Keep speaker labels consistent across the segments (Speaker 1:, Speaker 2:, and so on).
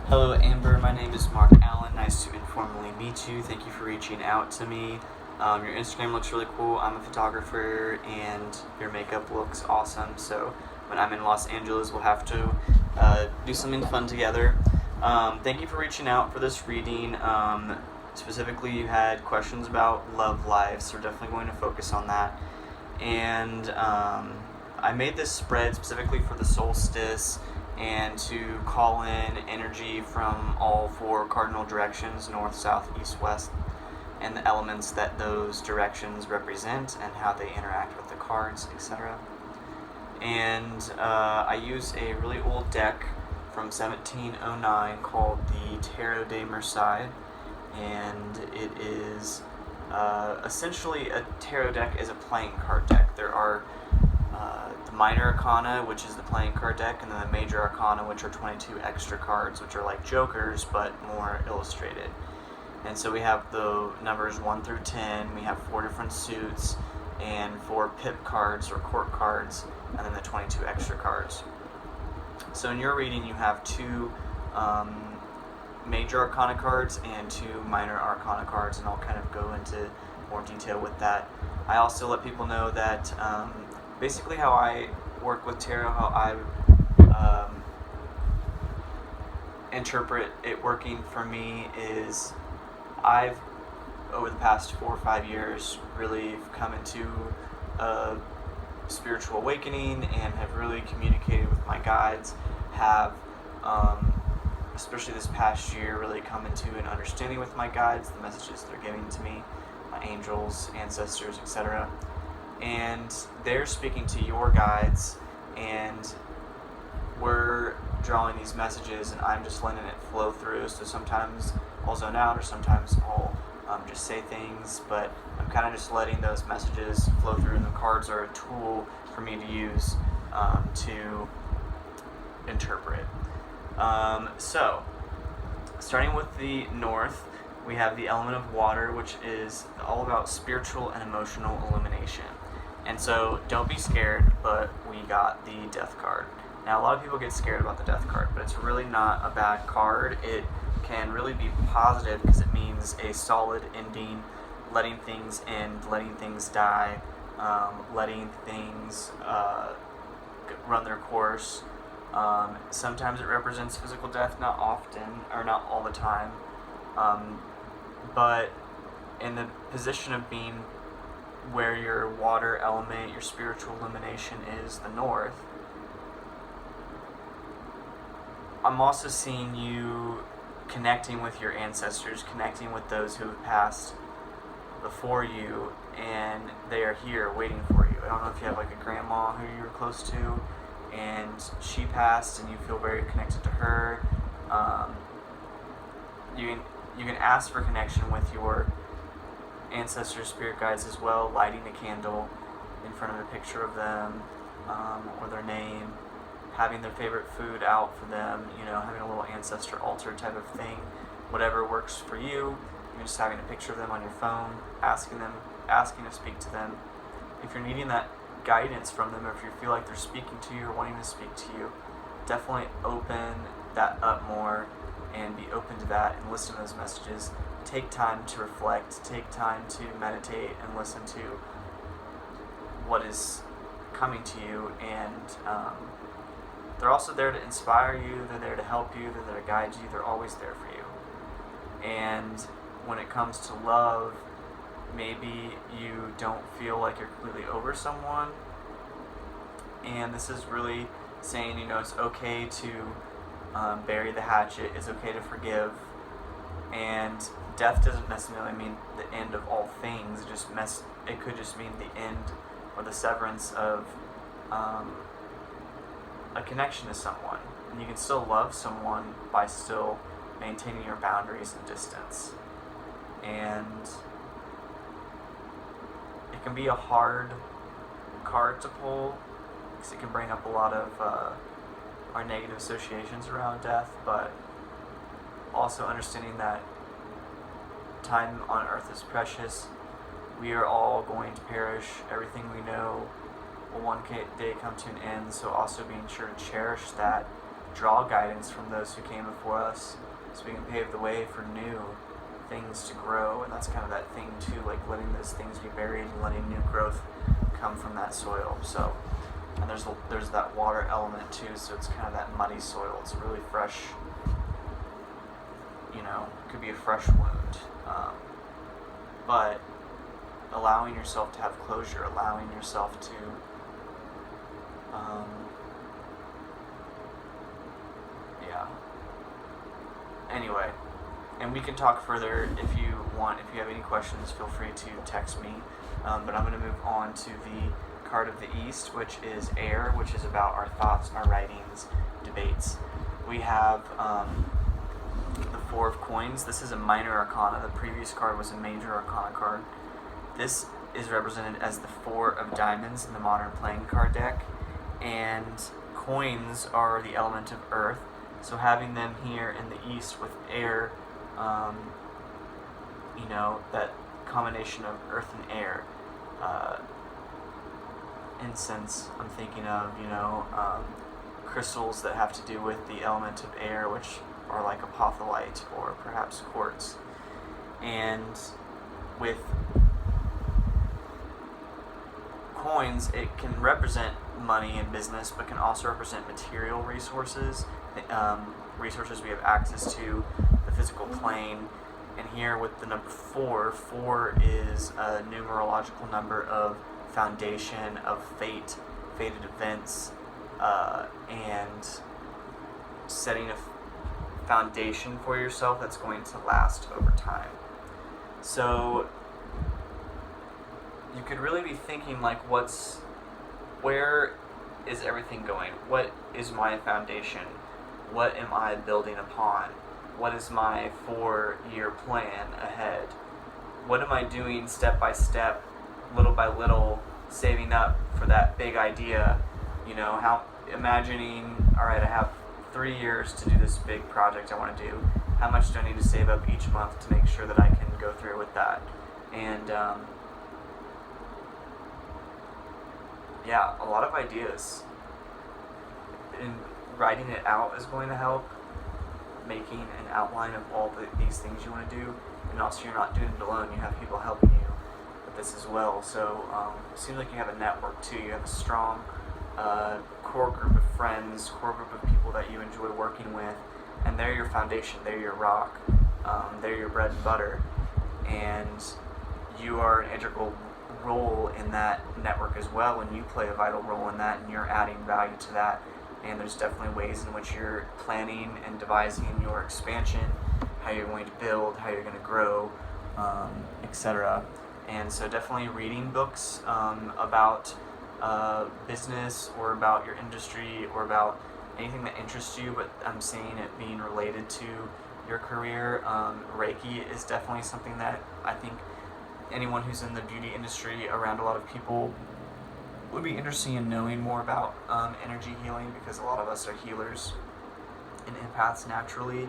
Speaker 1: Hello, Amber. My name is Mark Allen. Nice to informally meet you. Thank you for reaching out to me. Your Instagram looks really cool. I'm a photographer, and your makeup looks awesome. So when I'm in Los Angeles, we'll have to do something fun together. Thank you for reaching out for this reading. Specifically, you had questions about love life, so we're definitely going to focus on that. And I made this spread specifically for the solstice and to call in energy from all four cardinal directions, north, south, east, west, and the elements that those directions represent and how they interact with the cards, etc. And I use a really old deck from 1709 called the Tarot de Marseille, and it is essentially a tarot deck is a playing card deck. There are the minor arcana, which is the playing card deck, and then the major arcana, which are 22 extra cards, which are like jokers but more illustrated. And so we have the numbers 1 through 10. We have 4 different suits and 4 pip cards or court cards, and then the 22 extra cards. So in your reading, you have 2 major arcana cards and 2 minor arcana cards, and I'll kind of go into more detail with that. I also let people know that basically how I work with tarot, how I interpret it working for me is I've, over the past 4 or 5 years, really come into a spiritual awakening and have really communicated with my guides, have, especially this past year, really come into an understanding with my guides, the messages they're giving to me, my angels, ancestors, etc. And they're speaking to your guides, and we're drawing these messages, and I'm just letting it flow through. So sometimes I'll zone out, or sometimes I'll just say things, but I'm kind of just letting those messages flow through, and the cards are a tool for me to use to interpret. So, starting with the north, we have the element of water, which is all about spiritual and emotional illumination. And so, don't be scared, but we got the death card. Now, a lot of people get scared about the death card, but it's really not a bad card. It can really be positive because it means a solid ending, letting things end, letting things die, letting things run their course. Sometimes it represents physical death, not often, or not all the time. But in the position of being where your water element, your spiritual illumination is the north, I'm also seeing you connecting with your ancestors, connecting with those who have passed before you, and they are here waiting for you. I don't know if you have like a grandma who you're close to, and she passed, and you feel very connected to her. You can ask for connection with your ancestors, spirit guides as well, lighting a candle in front of a picture of them, or their name, having their favorite food out for them, having a little ancestor altar type of thing, whatever works for you. You're just having a picture of them on your phone, asking to speak to them. If you're needing that guidance from them, or if you feel like they're speaking to you or wanting to speak to you, definitely open that up more and be open to that and listen to those messages. Take time to reflect, take time to meditate and listen to what is coming to you, and they're also there to inspire you, they're there to help you, they're there to guide you, they're always there for you. And when it comes to love, maybe you don't feel like you're completely over someone, and this is really saying, it's okay to bury the hatchet, it's okay to forgive, and death doesn't necessarily mean the end of all things. It could just mean the end or the severance of a connection to someone, and you can still love someone by still maintaining your boundaries and distance. And it can be a hard card to pull because it can bring up a lot of our negative associations around death, but also understanding that time on earth is precious. We are all going to perish. Everything we know will one day come to an end, so also being sure to cherish that draw guidance from those who came before us, so we can pave the way for new things to grow. And that's kind of that thing too, like letting those things be buried and letting new growth come from that soil. So, and there's that water element too, so it's kind of that muddy soil. It's really fresh, could be a fresh wound, but allowing yourself to have closure, allowing yourself to anyway, and we can talk further if you want. If you have any questions, feel free to text me, but I'm going to move on to the card of the East, which is air, which is about our thoughts, our writings, debates. We have the Four of Coins. This is a minor arcana. The previous card was a major arcana card. This is represented as the Four of Diamonds in the modern playing card deck, and coins are the element of earth, so having them here in the East with air, that combination of earth and air, incense, I'm thinking of, crystals that have to do with the element of air, which are like apophyllite or perhaps quartz. And with coins, it can represent money and business, but can also represent material resources, resources we have access to, the physical plane. And here with the number 4, 4 is a numerological number of foundation, of fate, fated events, and setting a foundation for yourself that's going to last over time. So you could really be thinking like, where is everything going? What is my foundation? What am I building upon? What is my 4-year plan ahead? What am I doing step by step, little by little, saving up for that big idea? Imagining, all right, I have 3 years to do this big project I want to do. How much do I need to save up each month to make sure that I can go through with that? And a lot of ideas. And writing it out is going to help. Making an outline of all these things you want to do, and also you're not doing it alone. You have people helping you with this as well. So it seems like you have a network too. You have a strong core group of friends, core group of people that you enjoy working with, and they're your foundation. They're your rock. They're your bread and butter, and you are an integral role in that network as well, and you play a vital role in that, and you're adding value to that. And there's definitely ways in which you're planning and devising your expansion, how you're going to build, how you're going to grow, etc. And so definitely reading books about business or about your industry or about anything that interests you, but I'm seeing it being related to your career. Reiki is definitely something that I think anyone who's in the beauty industry around a lot of people would be interested in knowing more about energy healing, because a lot of us are healers and empaths naturally.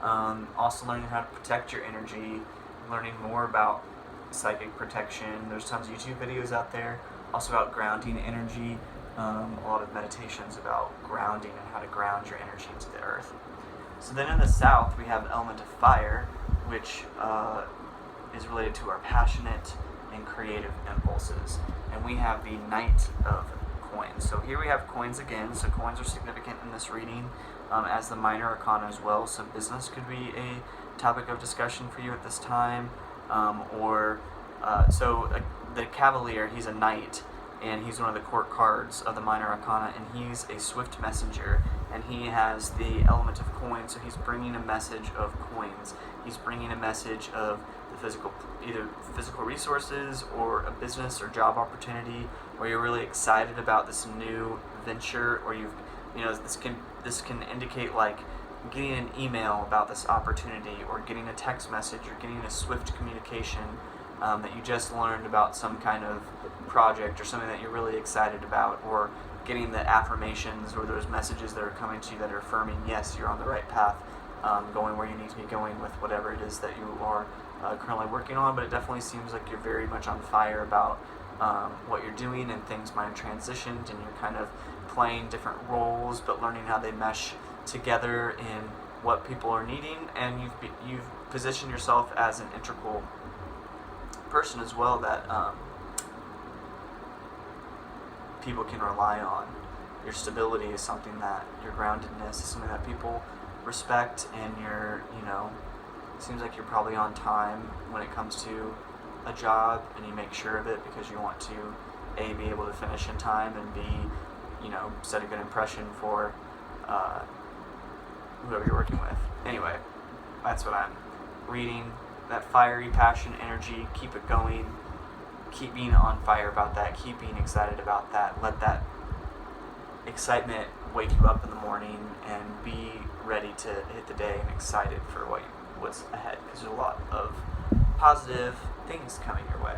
Speaker 1: Also learning how to protect your energy, learning more about psychic protection. There's tons of YouTube videos out there also about grounding energy, a lot of meditations about grounding and how to ground your energy into the earth. So then in the south we have the element of fire, which is related to our passionate and creative impulses. And we have the Knight of Coins. So here we have coins again. So coins are significant in this reading as the minor arcana as well. So business could be a topic of discussion for you at this time. The Cavalier, he's a knight, and he's one of the court cards of the minor arcana, and he's a swift messenger, and he has the element of coins, so he's bringing a message of coins. He's bringing a message of the either physical resources or a business or job opportunity, or you're really excited about this new venture, or this can indicate like getting an email about this opportunity, or getting a text message, or getting a swift communication that you just learned about some kind of project or something that you're really excited about, or getting the affirmations or those messages that are coming to you that are affirming, yes, you're on the right path, going where you need to be going with whatever it is that you are currently working on. But it definitely seems like you're very much on fire about what you're doing, and things might have transitioned, and you're kind of playing different roles but learning how they mesh together in what people are needing, and you've positioned yourself as an integral person as well that people can rely on. Your stability is something that, your groundedness is something that people respect, and it seems like you're probably on time when it comes to a job, and you make sure of it because you want to A, be able to finish in time, and B, set a good impression for whoever you're working with. Anyway, that's what I'm reading. That fiery passion, energy, keep it going. Keep being on fire about that. Keep being excited about that. Let that excitement wake you up in the morning, and be ready to hit the day and excited for what's ahead, because there's a lot of positive things coming your way.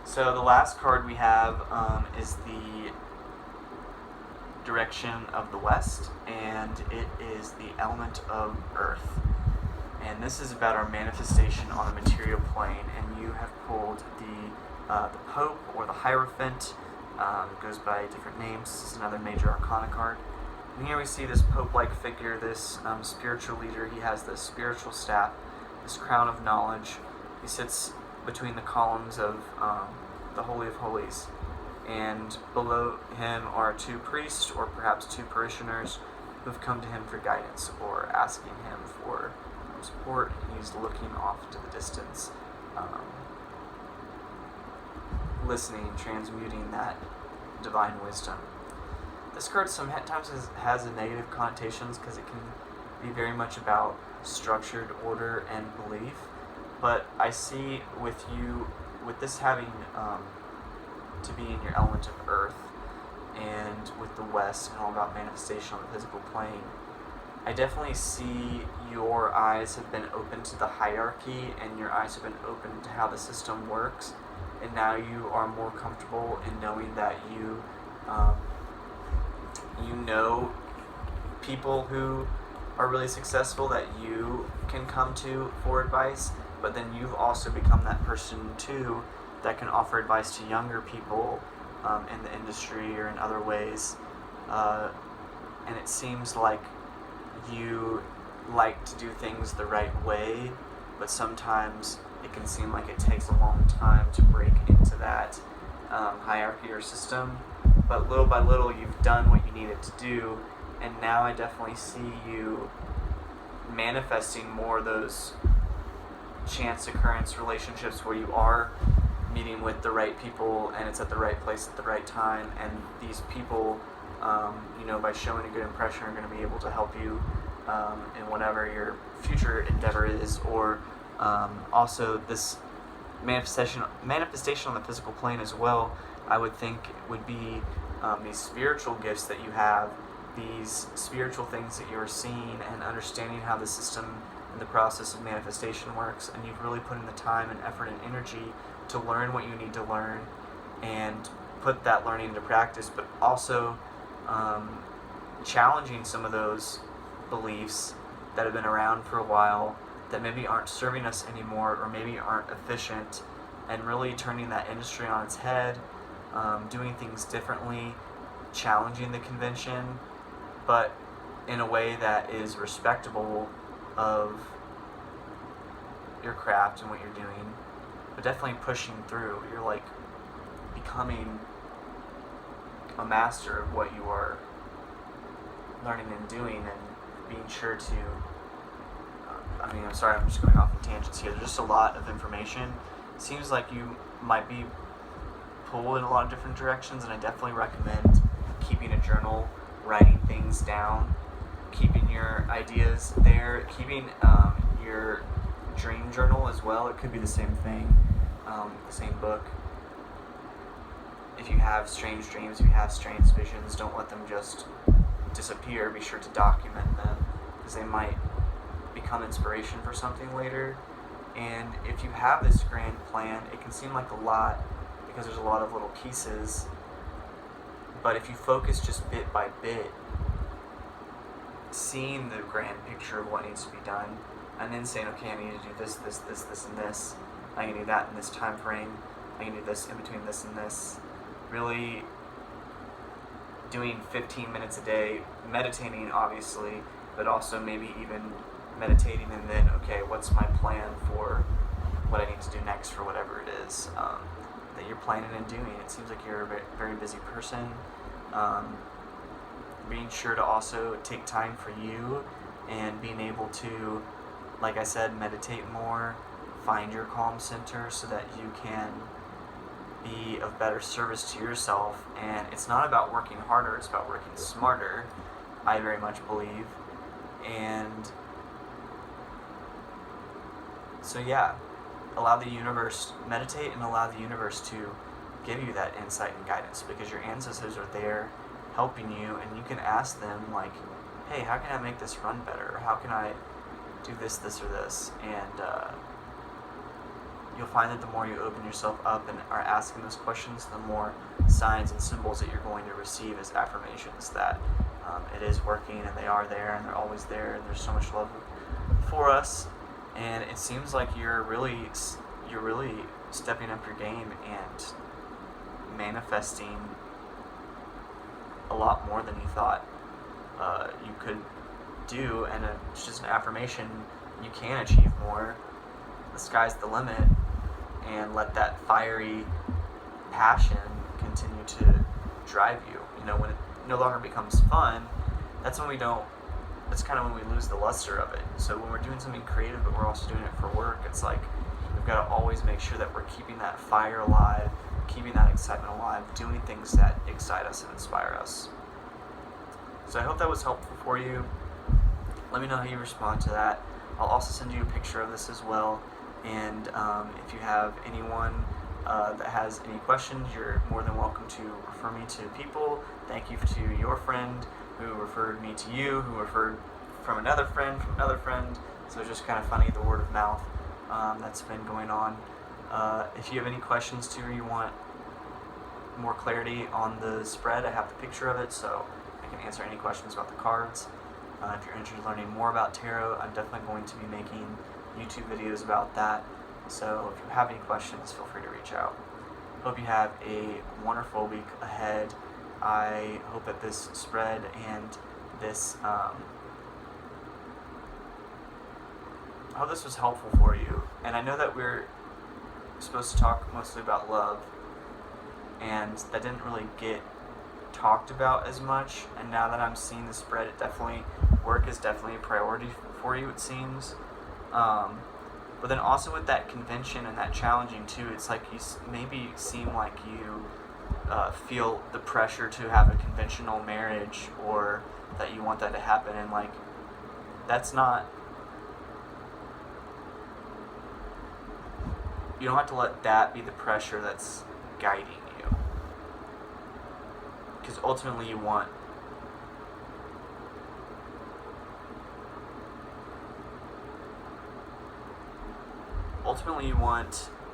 Speaker 1: So the last card we have is the direction of the west, and it is the element of earth. And this is about our manifestation on the material plane, and you have pulled the Pope, or the Hierophant. It goes by different names. This is another major arcana card. And here we see this Pope-like figure, this spiritual leader. He has this spiritual staff, this crown of knowledge. He sits between the columns of the Holy of Holies. And below him are two priests, or perhaps two parishioners, who've come to him for guidance or asking him for support. He's looking off to the distance, listening, transmuting that divine wisdom. This card sometimes has a negative connotations because it can be very much about structured order and belief, but I see with this having to be in your element of earth, and with the West and all about manifestation on the physical plane, I definitely see your eyes have been open to the hierarchy, and your eyes have been open to how the system works, and now you are more comfortable in knowing that you know people who are really successful that you can come to for advice, but then you've also become that person too that can offer advice to younger people in the industry or in other ways, and it seems like you like to do things the right way, but sometimes it can seem like it takes a long time to break into that hierarchy or system, but little by little you've done what you needed to do, and now I definitely see you manifesting more of those chance occurrence relationships where you are meeting with the right people, and it's at the right place at the right time, and these people, by showing a good impression, are going to be able to help you in whatever your future endeavor is, or also this manifestation on the physical plane as well. I would think would be these spiritual gifts that you have, these spiritual things that you're seeing, and understanding how the system and the process of manifestation works, and you've really put in the time and effort and energy to learn what you need to learn and put that learning into practice, but also challenging some of those beliefs that have been around for a while that maybe aren't serving us anymore, or maybe aren't efficient, and really turning that industry on its head, doing things differently, challenging the convention, but in a way that is respectable of your craft and what you're doing, but definitely pushing through. You're like becoming a master of what you are learning and doing, and being sure to I'm sorry, I'm just going off on tangents here. There's just a lot of information. It seems like you might be pulled in a lot of different directions, and I definitely recommend keeping a journal, writing things down, keeping your ideas there, keeping your dream journal as well. It could be the same thing, the same book. If you have strange dreams, if you have strange visions, don't let them just disappear. Be sure to document them, because they might become inspiration for something later. And if you have this grand plan, it can seem like a lot because there's a lot of little pieces, but if you focus just bit by bit, seeing the grand picture of what needs to be done, and then saying, okay, I need to do this, this, this, this, and this, I can do that in this time frame, I can do this in between this and this, really doing 15 minutes a day, meditating obviously, but also maybe even meditating and then, okay, what's my plan for what I need to do next for whatever it is that you're planning and doing. It seems like you're a very, very busy person. Being sure to also take time for you and being able to, like I said, meditate more, find your calm center so that you can be of better service to yourself. And it's not about working harder, it's about working smarter, I very much believe. And so yeah, allow the universe, meditate and allow the universe to give you that insight and guidance, because your ancestors are there helping you, and you can ask them like, hey, how can I make this run better? Or how can I do this, or this? And you'll find that the more you open yourself up and are asking those questions, the more signs and symbols that you're going to receive as affirmations that it is working, and they are there, and they're always there, and there's so much love for us. And it seems like you're really stepping up your game and manifesting a lot more than you thought you could do. And it's just an affirmation. You can achieve more. The sky's the limit, and let that fiery passion continue to drive you. You know, when it no longer becomes fun, that's kind of when we lose the luster of it. So when we're doing something creative but we're also doing it for work, it's like we've got to always make sure that we're keeping that fire alive, keeping that excitement alive, doing things that excite us and inspire us. So I hope that was helpful for you. Let me know how you respond to that. I'll also send you a picture of this as well. And if you have anyone that has any questions, you're more than welcome to refer me to people. Thank you to your friend who referred me to you, who referred from another friend, So it's just kind of funny, the word of mouth that's been going on. If you have any questions too, or you want more clarity on the spread, I have the picture of it, so I can answer any questions about the cards. If you're interested in learning more about tarot, I'm definitely going to be making YouTube videos about that. So if you have any questions, feel free to reach out. Hope you have a wonderful week ahead. I hope that this spread and this, I hope this was helpful for you. And I know that we're supposed to talk mostly about love, and that didn't really get talked about as much. And now that I'm seeing the spread, work is definitely a priority for you, it seems. But then also with that convention and that challenging too, it's like you maybe seem like you feel the pressure to have a conventional marriage, or that you want that to happen, and like that's not, you don't have to let that be the pressure that's guiding you, because ultimately you want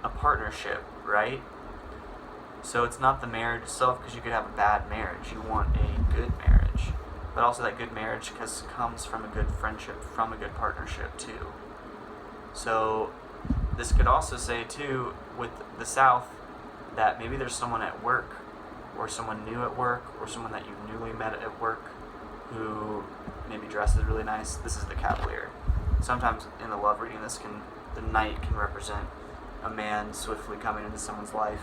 Speaker 1: a partnership, right? So it's not the marriage itself, because you could have a bad marriage. You want a good marriage, but also that good marriage comes from a good friendship, from a good partnership too. So this could also say too, with the South, that maybe there's someone at work, or someone new at work, or someone that you newly met at work who maybe dresses really nice. This is the Cavalier. Sometimes in the love reading, the knight can represent a man swiftly coming into someone's life,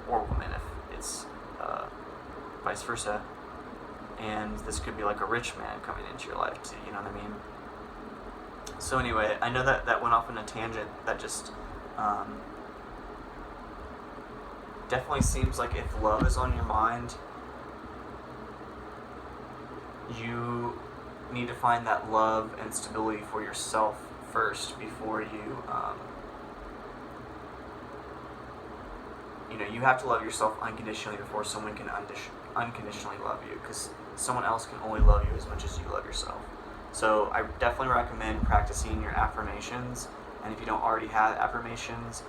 Speaker 1: or woman if it's vice versa. And this could be like a rich man coming into your life too, you know what I mean? So anyway, I know that went off on a tangent. That just definitely seems like if love is on your mind, you need to find that love and stability for yourself first before you, you have to love yourself unconditionally before someone can unconditionally love you, because someone else can only love you as much as you love yourself. So I definitely recommend practicing your affirmations, and if you don't already have affirmations,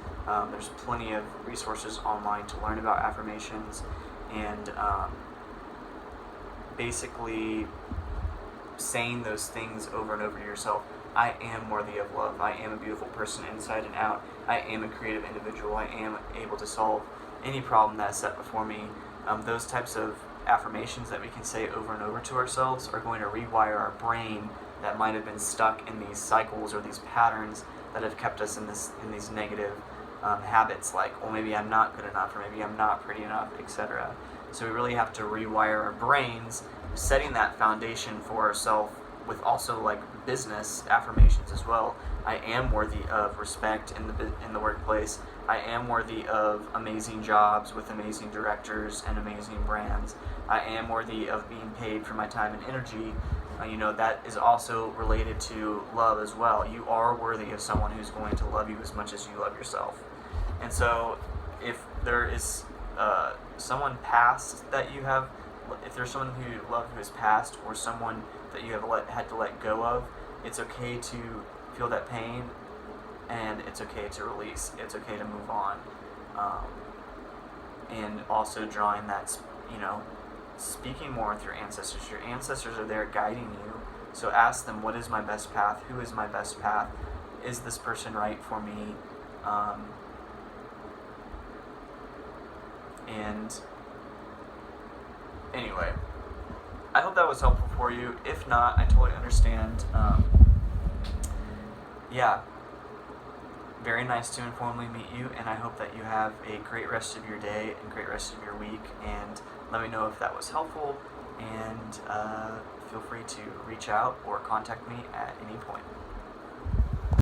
Speaker 1: there's plenty of resources online to learn about affirmations, and basically saying those things over and over to yourself. I am worthy of love. I am a beautiful person inside and out. I am a creative individual. I am able to solve any problem that is set before me. Those types of affirmations that we can say over and over to ourselves are going to rewire our brain that might have been stuck in these cycles or these patterns that have kept us in these negative habits, like, well, maybe I'm not good enough, or maybe I'm not pretty enough, etc. So we really have to rewire our brains, setting that foundation for ourselves with also like business affirmations as well. I am worthy of respect in the workplace. I am worthy of amazing jobs with amazing directors and amazing brands. I am worthy of being paid for my time and energy. That is also related to love as well. You are worthy of someone who's going to love you as much as you love yourself. And so if there is someone past that you have, if there's someone who you love who has passed, or someone that you have had to let go of, it's okay to feel that pain, and it's okay to release. It's okay to move on. And also drawing that, speaking more with your ancestors. Your ancestors are there guiding you. So ask them, what is my best path? Who is my best path? Is this person right for me? And anyway, I hope that was helpful for you. If not, I totally understand. Yeah, very nice to informally meet you, and I hope that you have a great rest of your day and great rest of your week, and let me know if that was helpful, and feel free to reach out or contact me at any point.